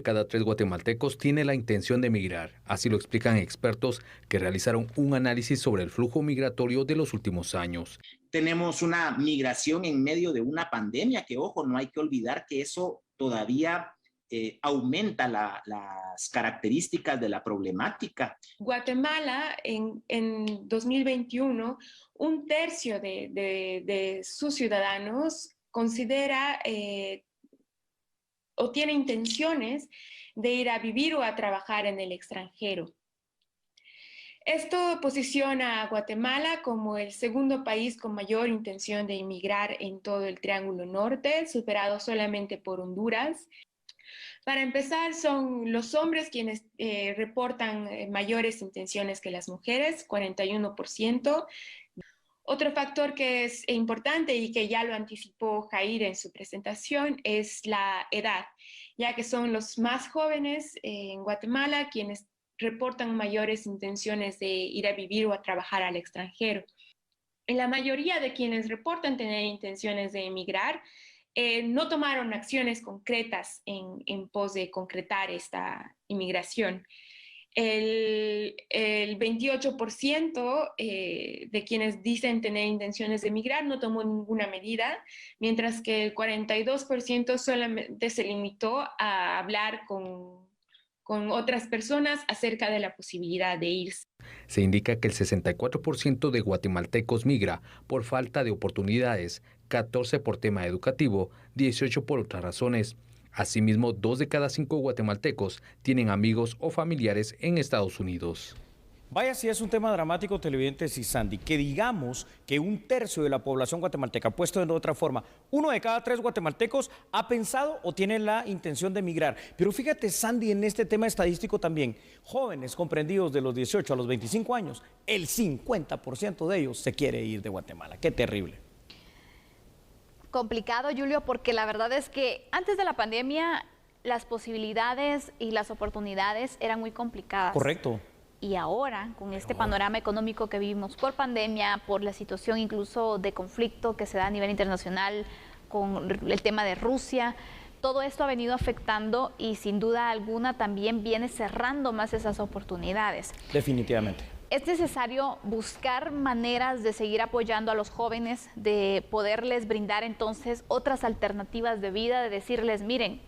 cada 3 guatemaltecos tiene la intención de emigrar. Así lo explican expertos que realizaron un análisis sobre el flujo migratorio de los últimos años. Tenemos una migración en medio de una pandemia que, ojo, no hay que olvidar que eso todavía aumenta las características de la problemática. Guatemala en 2021, un tercio de sus ciudadanos considera o tiene intenciones de ir a vivir o a trabajar en el extranjero. Esto posiciona a Guatemala como el segundo país con mayor intención de emigrar en todo el Triángulo Norte, superado solamente por Honduras. Para empezar, son los hombres quienes reportan mayores intenciones que las mujeres, 41%. Otro factor que es importante y que ya lo anticipó Jair en su presentación es la edad, ya que son los más jóvenes en Guatemala quienes reportan mayores intenciones de ir a vivir o a trabajar al extranjero. En la mayoría de quienes reportan tener intenciones de emigrar, no tomaron acciones concretas en pos de concretar esta inmigración. El 28% de quienes dicen tener intenciones de emigrar no tomó ninguna medida, mientras que el 42% solamente se limitó a hablar con otras personas acerca de la posibilidad de irse. Se indica que el 64% de guatemaltecos migra por falta de oportunidades, 14% por tema educativo, 18% por otras razones. Asimismo, 2 de cada 5 guatemaltecos tienen amigos o familiares en Estados Unidos. Vaya si es un tema dramático, televidentes y Sandy, que digamos que un tercio de la población guatemalteca, puesto de otra forma, 1 de cada 3 guatemaltecos ha pensado o tiene la intención de emigrar. Pero fíjate, Sandy, en este tema estadístico también, jóvenes comprendidos de los 18 a los 25 años, el 50% de ellos se quiere ir de Guatemala. Qué terrible. Complicado, Julio, porque la verdad es que antes de la pandemia las posibilidades y las oportunidades eran muy complicadas. Correcto. Y ahora, con este panorama económico que vivimos por pandemia, por la situación incluso de conflicto que se da a nivel internacional, con el tema de Rusia, todo esto ha venido afectando y sin duda alguna también viene cerrando más esas oportunidades. Definitivamente. Es necesario buscar maneras de seguir apoyando a los jóvenes, de poderles brindar entonces otras alternativas de vida, de decirles, miren,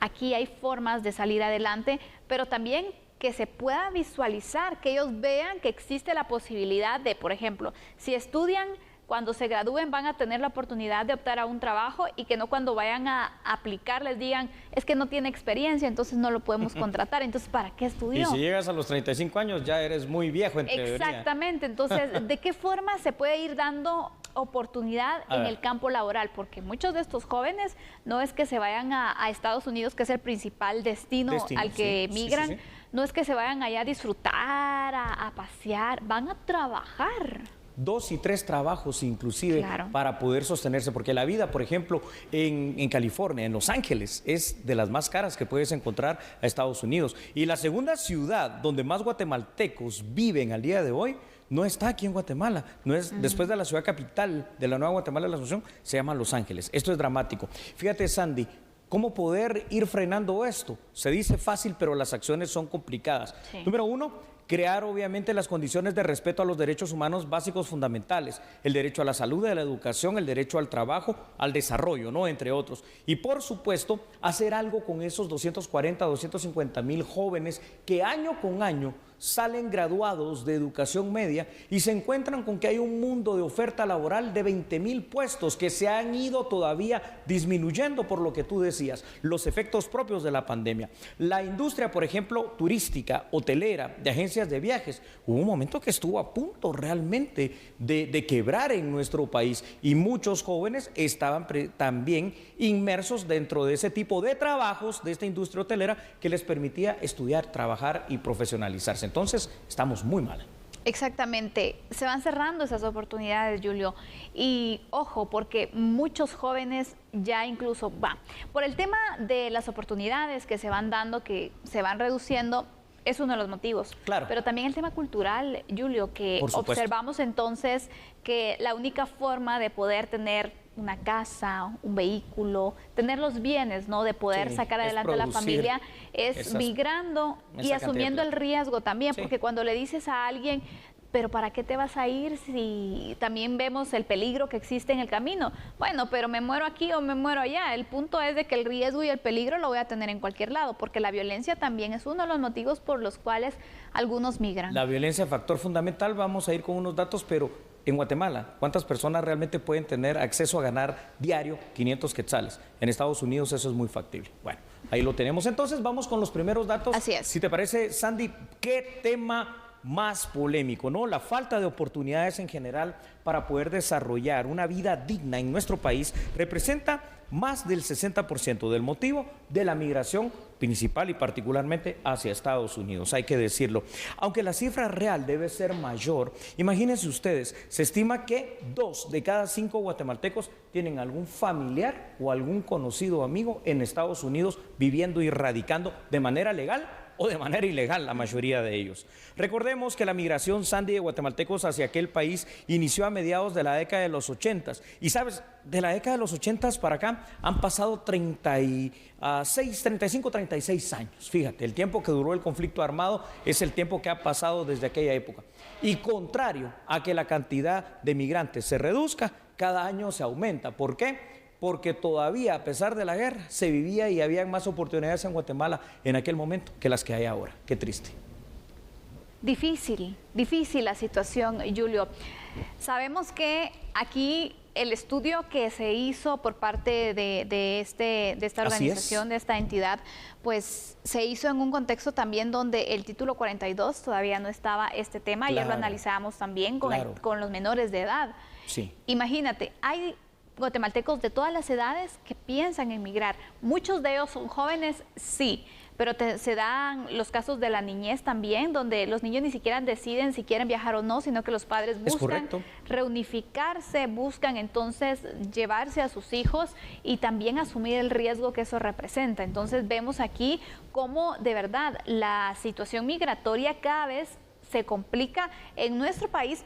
aquí hay formas de salir adelante, pero también que se pueda visualizar, que ellos vean que existe la posibilidad de, por ejemplo, si estudian, cuando se gradúen van a tener la oportunidad de optar a un trabajo y que no cuando vayan a aplicar les digan, es que no tiene experiencia, entonces no lo podemos contratar, entonces ¿para qué estudió? Y si llegas a los 35 años ya eres muy viejo en teoría. Exactamente, entonces, ¿de qué forma se puede ir dando oportunidad en el campo laboral? Porque muchos de estos jóvenes no es que se vayan a Estados Unidos, que es el principal destino al que emigran, sí. No es que se vayan allá a disfrutar, a pasear, van a trabajar. 2 y 3 trabajos inclusive para poder sostenerse, porque la vida, por ejemplo, en California, en Los Ángeles, es de las más caras que puedes encontrar a Estados Unidos. Y la segunda ciudad donde más guatemaltecos viven al día de hoy no está aquí en Guatemala, no es después de la ciudad capital de la Nueva Guatemala de la Asunción, se llama Los Ángeles. Esto es dramático. Fíjate, Sandy, ¿cómo poder ir frenando esto? Se dice fácil, pero las acciones son complicadas. Sí. Número 1, crear obviamente las condiciones de respeto a los derechos humanos básicos fundamentales, el derecho a la salud, a la educación, el derecho al trabajo, al desarrollo, ¿no? Entre otros. Y por supuesto, hacer algo con esos 240, 250 mil jóvenes que año con año salen graduados de educación media y se encuentran con que hay un mundo de oferta laboral de 20,000 puestos que se han ido todavía disminuyendo por lo que tú decías, los efectos propios de la pandemia. La industria, por ejemplo, turística, hotelera, de agencias de viajes, hubo un momento que estuvo a punto realmente de quebrar en nuestro país y muchos jóvenes estaban también inmersos dentro de ese tipo de trabajos de esta industria hotelera que les permitía estudiar, trabajar y profesionalizarse. Entonces, estamos muy mal. Exactamente, se van cerrando esas oportunidades, Julio, y ojo, porque muchos jóvenes ya incluso por el tema de las oportunidades que se van dando, que se van reduciendo, es uno de los motivos. Claro. Pero también el tema cultural, Julio, que observamos entonces que la única forma de poder tener una casa, un vehículo, tener los bienes, ¿no? De poder sacar adelante a la familia, es migrando y asumiendo el riesgo también, porque cuando le dices a alguien, pero ¿para qué te vas a ir si también vemos el peligro que existe en el camino? Bueno, pero me muero aquí o me muero allá. El punto es de que el riesgo y el peligro lo voy a tener en cualquier lado, porque la violencia también es uno de los motivos por los cuales algunos migran. La violencia es factor fundamental. Vamos a ir con unos datos, pero en Guatemala, ¿cuántas personas realmente pueden tener acceso a ganar diario 500 quetzales? En Estados Unidos eso es muy factible. Bueno, ahí lo tenemos. Entonces vamos con los primeros datos. Así es. Si te parece, Sandy, ¿qué tema más polémico, ¿no? La falta de oportunidades en general para poder desarrollar una vida digna en nuestro país representa más del 60% del motivo de la migración principal y particularmente hacia Estados Unidos, hay que decirlo. Aunque la cifra real debe ser mayor, imagínense ustedes, se estima que 2 de cada 5 guatemaltecos tienen algún familiar o algún conocido amigo en Estados Unidos viviendo y radicando de manera legal o de manera ilegal, la mayoría de ellos. Recordemos que la migración, Sandy, de guatemaltecos hacia aquel país inició a mediados de la década de los 80. Y sabes, de la década de los 80 para acá han pasado 36 años. Fíjate, el tiempo que duró el conflicto armado es el tiempo que ha pasado desde aquella época. Y contrario a que la cantidad de migrantes se reduzca, cada año se aumenta. ¿Por qué? Porque todavía, a pesar de la guerra, se vivía y había más oportunidades en Guatemala en aquel momento que las que hay ahora. Qué triste. Difícil la situación, Julio. Sabemos que aquí el estudio que se hizo por parte de esta organización, de esta entidad, pues se hizo en un contexto también donde el título 42 todavía no estaba este tema. Ayer lo analizábamos también con los menores de edad. Sí. Imagínate, hay guatemaltecos de todas las edades que piensan en migrar. Muchos de ellos son jóvenes, sí, pero se dan los casos de la niñez también, donde los niños ni siquiera deciden si quieren viajar o no, sino que los padres buscan reunificarse, buscan entonces llevarse a sus hijos y también asumir el riesgo que eso representa. Entonces vemos aquí cómo de verdad la situación migratoria cada vez se complica en nuestro país,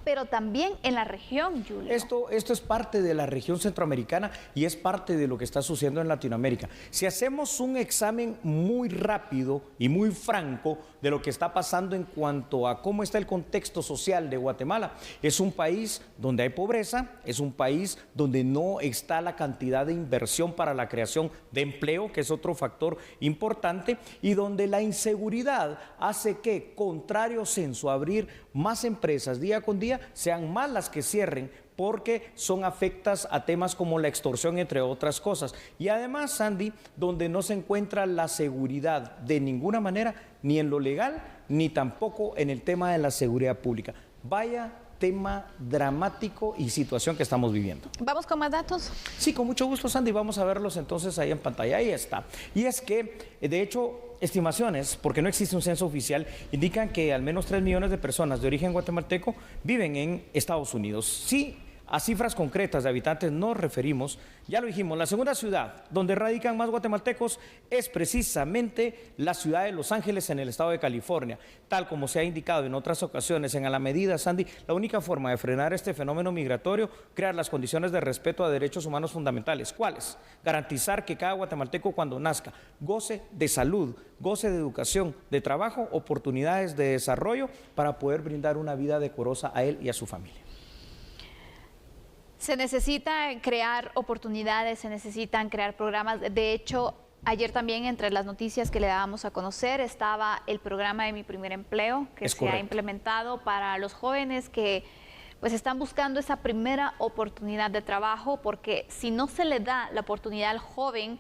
pero también en la región, Julio. Esto es parte de la región centroamericana y es parte de lo que está sucediendo en Latinoamérica. Si hacemos un examen muy rápido y muy franco de lo que está pasando en cuanto a cómo está el contexto social de Guatemala, es un país donde hay pobreza, es un país donde no está la cantidad de inversión para la creación de empleo, que es otro factor importante, y donde la inseguridad hace que, contrario censo, abrir más empresas día con día, sean más las que cierren porque son afectas a temas como la extorsión, entre otras cosas. Y además, Sandy, donde no se encuentra la seguridad de ninguna manera, ni en lo legal, ni tampoco en el tema de la seguridad pública. Vaya tema dramático y situación que estamos viviendo. ¿Vamos con más datos? Sí, con mucho gusto, Sandy. Vamos a verlos entonces ahí en pantalla. Ahí está. Y es que, de hecho, estimaciones, porque no existe un censo oficial, indican que al menos 3 millones de personas de origen guatemalteco viven en Estados Unidos. Sí, a cifras concretas de habitantes nos referimos, ya lo dijimos, la segunda ciudad donde radican más guatemaltecos es precisamente la ciudad de Los Ángeles en el estado de California. Tal como se ha indicado en otras ocasiones, en la medida, Sandy, la única forma de frenar este fenómeno migratorio, crear las condiciones de respeto a derechos humanos fundamentales. ¿Cuáles? Garantizar que cada guatemalteco cuando nazca goce de salud, goce de educación, de trabajo, oportunidades de desarrollo para poder brindar una vida decorosa a él y a su familia. Se necesita crear oportunidades, se necesitan crear programas. De hecho, ayer también entre las noticias que le dábamos a conocer estaba el programa de Mi Primer Empleo, que se ha implementado para los jóvenes que pues están buscando esa primera oportunidad de trabajo, porque si no se le da la oportunidad al joven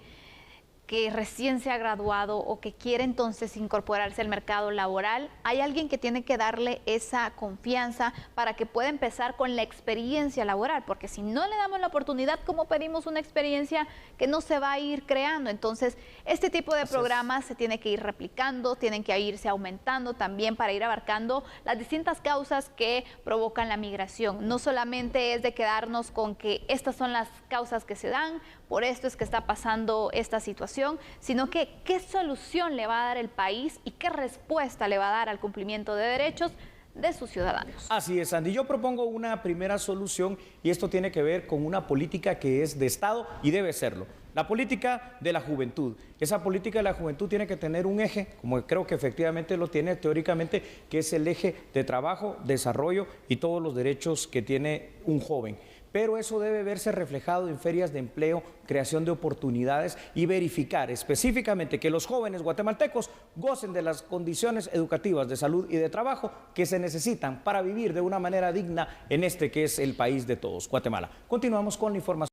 que recién se ha graduado o que quiere entonces incorporarse al mercado laboral, hay alguien que tiene que darle esa confianza para que pueda empezar con la experiencia laboral, porque si no le damos la oportunidad, ¿cómo pedimos una experiencia que no se va a ir creando? Entonces, este tipo de programas se tiene que ir replicando, tienen que irse aumentando también para ir abarcando las distintas causas que provocan la migración. No solamente es de quedarnos con que estas son las causas que se dan, por esto es que está pasando esta situación, sino que qué solución le va a dar el país y qué respuesta le va a dar al cumplimiento de derechos de sus ciudadanos. Así es, Andy. Yo propongo una primera solución y esto tiene que ver con una política que es de Estado y debe serlo. La política de la juventud. Esa política de la juventud tiene que tener un eje, como creo que efectivamente lo tiene teóricamente, que es el eje de trabajo, desarrollo y todos los derechos que tiene un joven. Pero eso debe verse reflejado en ferias de empleo, creación de oportunidades y verificar específicamente que los jóvenes guatemaltecos gocen de las condiciones educativas, de salud y de trabajo que se necesitan para vivir de una manera digna en este que es el país de todos, Guatemala. Continuamos con la información.